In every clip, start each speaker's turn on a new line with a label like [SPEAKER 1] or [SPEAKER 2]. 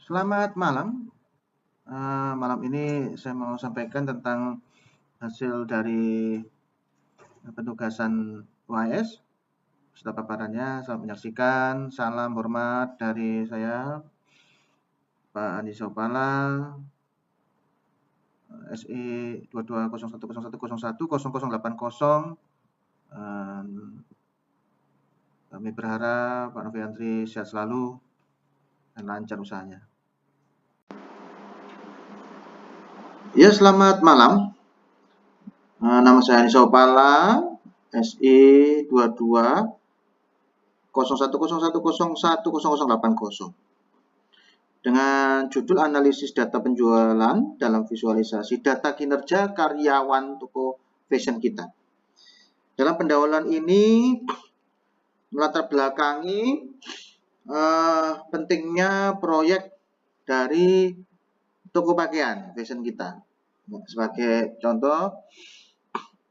[SPEAKER 1] Selamat malam. Malam ini saya mau sampaikan tentang hasil dari penugasan UAS. Setelah paparannya, selamat menyaksikan. Salam hormat dari saya, Pak Andi Sopala, SI 220101010080. Kami berharap Pak Noviantri sehat selalu dan lancar usahanya. Ya, selamat malam. Nama saya Andi Sopala, SI 220101010080 dengan judul analisis data penjualan dalam visualisasi data kinerja karyawan toko fashion kita. Dalam pendahuluan ini melatar belakangi pentingnya proyek dari toko pakaian fashion kita. Sebagai contoh,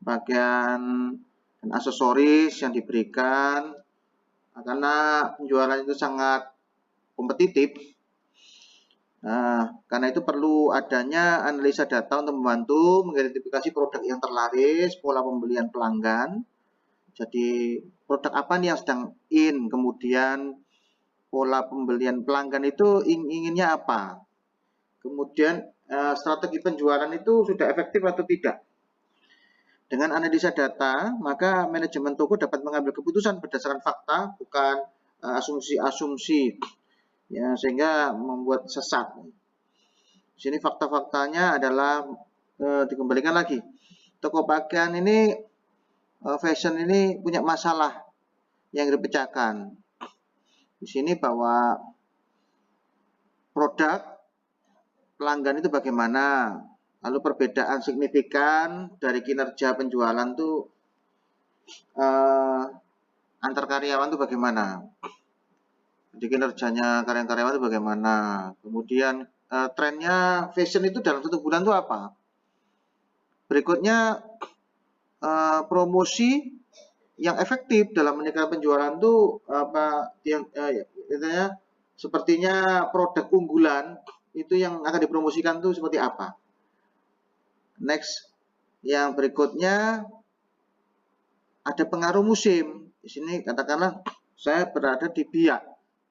[SPEAKER 1] pakaian dan aksesoris yang diberikan karena penjualan itu sangat kompetitif. Karena itu perlu adanya analisa data untuk membantu mengidentifikasi produk yang terlaris, pola pembelian pelanggan. Jadi produk apa nih yang sedang in, kemudian pola pembelian pelanggan itu inginnya apa. Kemudian strategi penjualan itu sudah efektif atau tidak. Dengan analisa data, maka manajemen toko dapat mengambil keputusan berdasarkan fakta, bukan asumsi-asumsi. Ya, sehingga membuat sesat. Di sini fakta-faktanya adalah dikembalikan lagi. Toko pakaian ini, fashion ini punya masalah yang dipecahkan. Di sini bahwa produk pelanggan itu bagaimana, lalu perbedaan signifikan dari kinerja penjualan itu antar karyawan itu bagaimana. Jadi kinerjanya karyawan itu bagaimana. Kemudian trennya fashion itu dalam 1 bulan itu apa. Berikutnya promosi yang efektif dalam meningkatkan penjualan itu apa yang sepertinya produk unggulan itu yang akan dipromosikan itu seperti apa. Next, yang berikutnya ada pengaruh musim. Di sini katakanlah saya berada di Biak.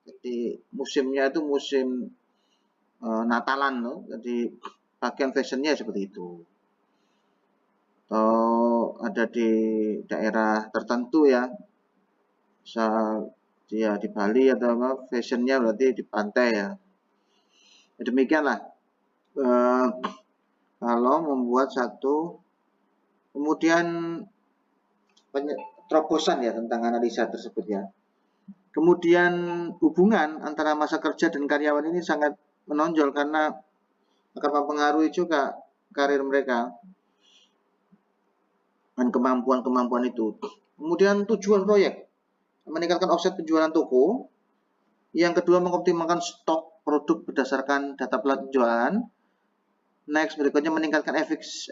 [SPEAKER 1] Jadi musimnya itu musim Natalan loh. Jadi pakaian fashionnya seperti itu. Atau ada di daerah tertentu ya. Misal dia di Bali atau apa, fashionnya berarti di pantai ya. Demikianlah kalau membuat satu, kemudian terobosan ya tentang analisa tersebut ya. Kemudian hubungan antara masa kerja dan karyawan ini sangat menonjol karena akan mempengaruhi juga karir mereka dan kemampuan-kemampuan itu. Kemudian tujuan proyek, meningkatkan offset penjualan toko. Yang kedua, mengoptimalkan stok produk berdasarkan data penjualan. Next, berikutnya meningkatkan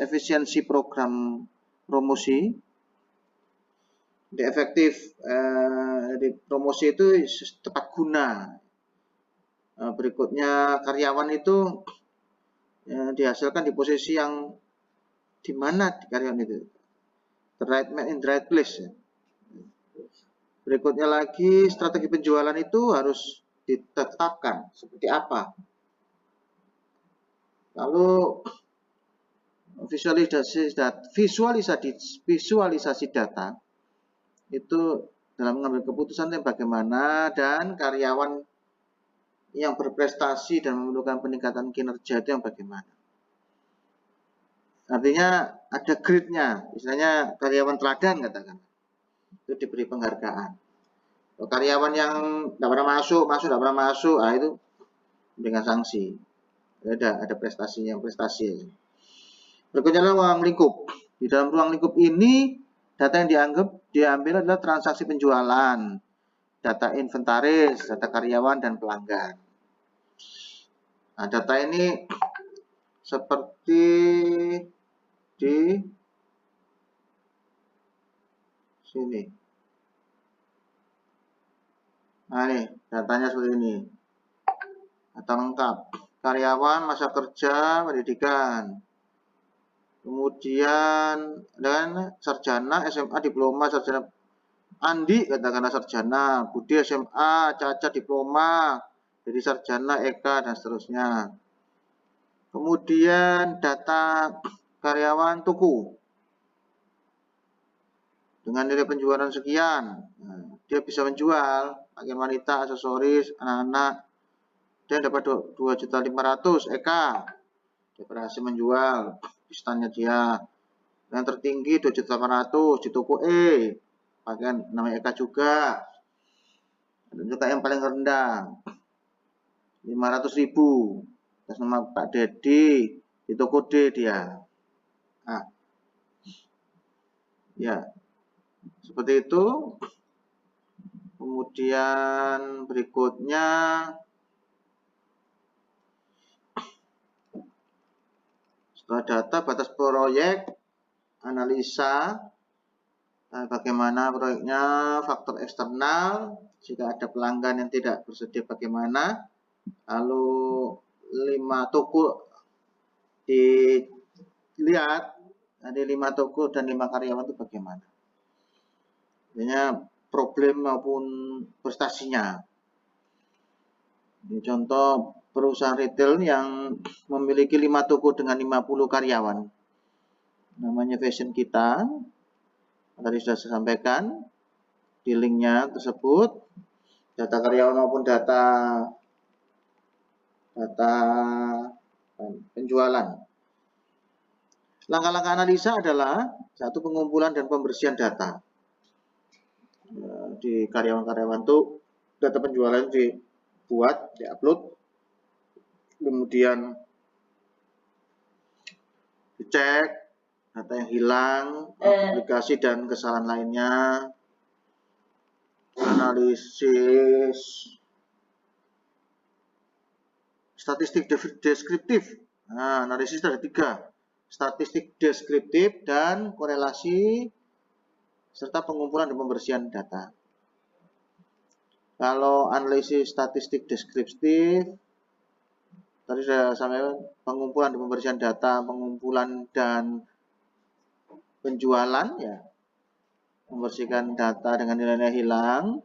[SPEAKER 1] efisiensi program promosi. Jadi efektif di promosi itu tepat guna. Berikutnya karyawan itu dihasilkan di posisi yang di mana karyawan itu, the right man in the right place. Berikutnya lagi strategi penjualan itu harus ditetapkan seperti apa. Lalu visualisasi data itu dalam mengambil keputusan yang bagaimana, dan karyawan yang berprestasi dan memerlukan peningkatan kinerja itu yang bagaimana. Artinya ada grade-nya, istilahnya karyawan teladan katakan, itu diberi penghargaan. Kalau karyawan yang tidak pernah masuk, tidak pernah masuk, itu dengan sanksi. Ada prestasinya, prestasi. Berikutnya adalah ruang lingkup. Di dalam ruang lingkup ini, data yang diambil adalah transaksi penjualan, data inventaris, data karyawan, dan pelanggan. Nah, data ini seperti di sini. Nah, ini datanya seperti ini. data lengkap, karyawan, masa kerja, pendidikan. Kemudian dan sarjana, SMA, diploma, sarjana. Andi katakanlah sarjana, Budi SMA, Caca diploma, jadi sarjana, Eka, dan seterusnya. Kemudian data karyawan tuku dengan nilai penjualan sekian. Nah, dia bisa menjual pakaian wanita, aksesoris, anak-anak. Dia dapat 2.500.000 Eka. Dia berhasil menjual istannya dia. Yang tertinggi 2.800.000 di toko E. Pakaian namanya Eka juga. Dan juga yang paling rendah 500.000 atas nama Pak Dedi di toko D dia. Nah, ya seperti itu. Kemudian berikutnya setelah data batas proyek, analisa bagaimana proyeknya, faktor eksternal, jika ada pelanggan yang tidak bersedia bagaimana, lalu 5 toko dilihat, ada 5 toko dan 5 karyawan itu bagaimana. Artinya problem maupun prestasinya. Ini contoh perusahaan retail yang memiliki 5 toko dengan 50 karyawan. Namanya Fashion Kita. Tadi sudah saya sampaikan di linknya tersebut. Data karyawan maupun data penjualan. Langkah-langkah analisa adalah satu, pengumpulan dan pembersihan data. Di karyawan-karyawan itu data penjualan dibuat, diupload, kemudian dicek data yang hilang, aplikasi dan kesalahan lainnya, analisis statistik deskriptif. Nah, analisis ada 3, statistik deskriptif dan korelasi serta pengumpulan dan pembersihan data. Kalau analisis statistik deskriptif, tadi saya sampaikan pengumpulan dan pembersihan data, pengumpulan dan penjualan, ya, membersihkan data dengan nilai-nilai hilang.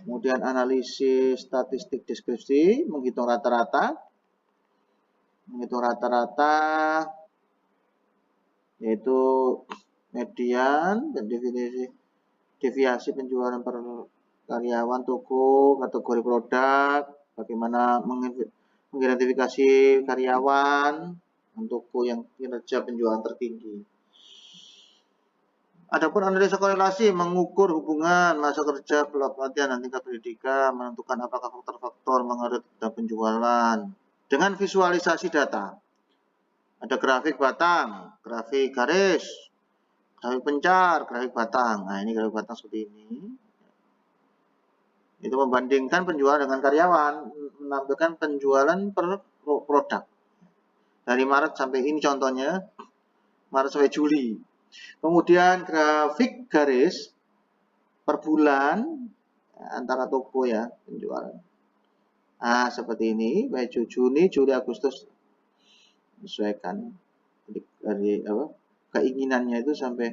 [SPEAKER 1] Kemudian analisis statistik deskripsi, menghitung rata-rata, yaitu median dan deviasi penjualan per karyawan, toko, kategori produk, bagaimana mengidentifikasi karyawan untuk toko yang kinerja penjualan tertinggi. Adapun analisa korelasi, mengukur hubungan masa kerja, pelatihan, dan tingkat pendidikan, menentukan apakah faktor-faktor mengaruhi pada penjualan. Dengan visualisasi data, ada grafik batang, grafik garis, grafik pencar, grafik batang. Nah, ini grafik batang seperti ini. Itu membandingkan penjualan dengan karyawan, menampilkan penjualan per produk. Dari Maret sampai ini contohnya, Maret sampai Juli. Kemudian grafik garis per bulan antara toko, ya, penjualan. Nah, seperti ini, baik Juni, Juli, Agustus, sesuaikan dari keinginannya itu sampai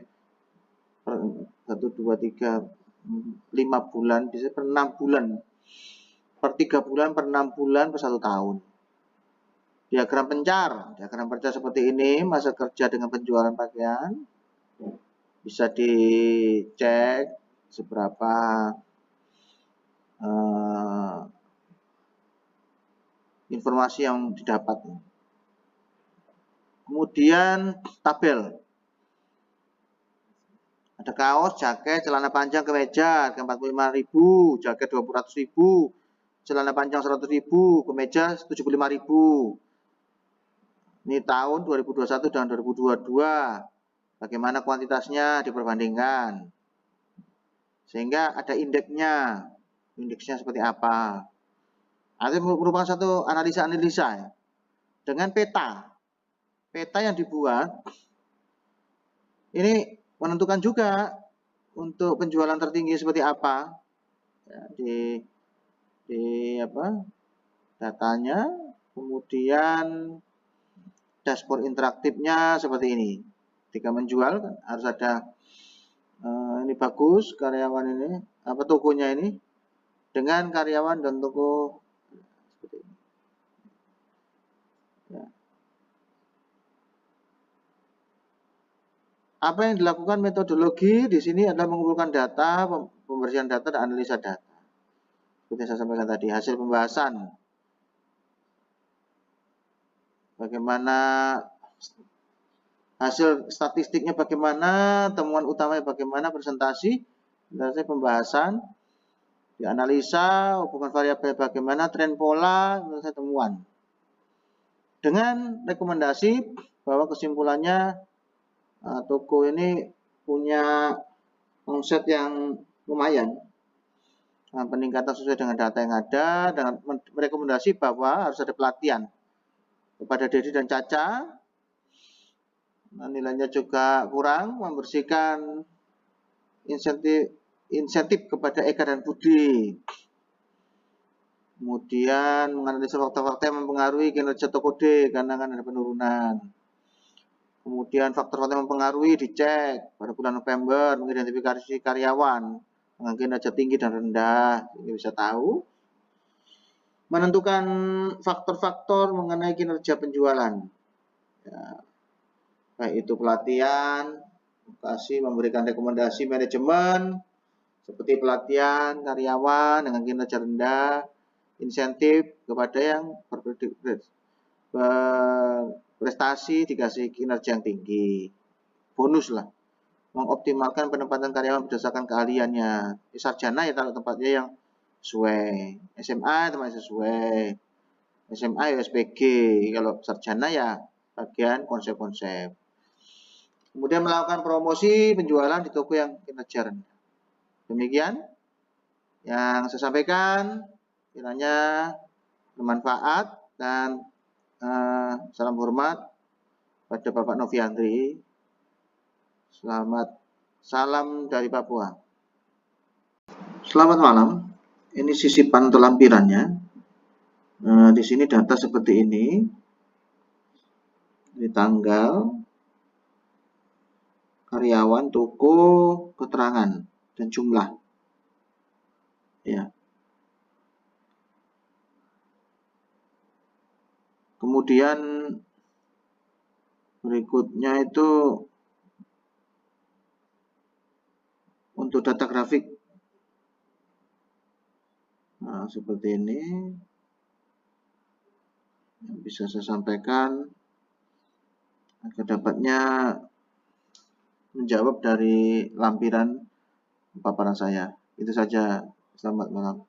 [SPEAKER 1] per 1, 2, 3, 5 bulan, bisa per 6 bulan, per 3 bulan, per 6 bulan, per 1 tahun. Diagram pencar seperti ini, masa kerja dengan penjualan pakaian. Bisa dicek seberapa informasi yang didapat. Kemudian tabel. Ada kaos, jaket, celana panjang, kemeja, harga 45.000, jaket 200.000, celana panjang 100.000, kemeja 75.000. Ini tahun 2021 dan 2022. Bagaimana kuantitasnya diperbandingkan. Sehingga ada indeksnya. Indeksnya seperti apa. Itu merupakan satu analisa-analisa, ya. Dengan peta. Peta yang dibuat ini menentukan juga untuk penjualan tertinggi seperti apa, ya, di datanya, kemudian dashboard interaktifnya seperti ini. Ketika menjual kan harus ada ini bagus karyawan ini, apa tokonya ini dengan karyawan dan toko seperti ini. Ya. Apa yang dilakukan metodologi di sini adalah mengumpulkan data, pembersihan data dan analisa data. Seperti saya sampaikan tadi, hasil pembahasan. Bagaimana hasil statistiknya, bagaimana temuan utamanya, bagaimana presentasi, dari pembahasan, dianalisa hubungan variabel bagaimana, tren pola, menurut temuan. Dengan rekomendasi bahwa kesimpulannya toko ini punya omset yang lumayan, peningkatan sesuai dengan data yang ada, dengan merekomendasi bahwa harus ada pelatihan kepada Dedi dan Caca. Nilainya juga kurang, membersihkan insentif kepada Eka dan Budi. Kemudian menganalisa faktor-faktor yang mempengaruhi kinerja toko D karena kan ada penurunan. Kemudian faktor-faktor yang mempengaruhi dicek pada bulan November, mengidentifikasi karyawan dengan kinerja tinggi dan rendah, ini bisa tahu. Menentukan faktor-faktor mengenai kinerja penjualan, ya, baik itu pelatihan, memberikan rekomendasi manajemen seperti pelatihan karyawan dengan kinerja rendah, insentif kepada yang berprestasi dikasih kinerja yang tinggi, bonus lah, mengoptimalkan penempatan karyawan berdasarkan keahliannya. Sarjana ya taruh tempatnya yang sesuai, SMA tempatnya sesuai, SMA ya SPG, kalau sarjana ya bagian konsep-konsep. Kemudian melakukan promosi penjualan di toko yang kinerja rendah. Demikian yang saya sampaikan, kiranya bermanfaat dan salam hormat pada Bapak Noviandri. Salam dari Papua. Selamat malam. Ini sisipan atau lampirannya. Di sini data seperti ini. Di tanggal, karyawan, toko, keterangan dan jumlah. Ya. Kemudian berikutnya itu untuk data grafik. Nah, seperti ini yang bisa saya sampaikan agar dapatnya menjawab dari lampiran paparan saya. Itu saja. Selamat malam.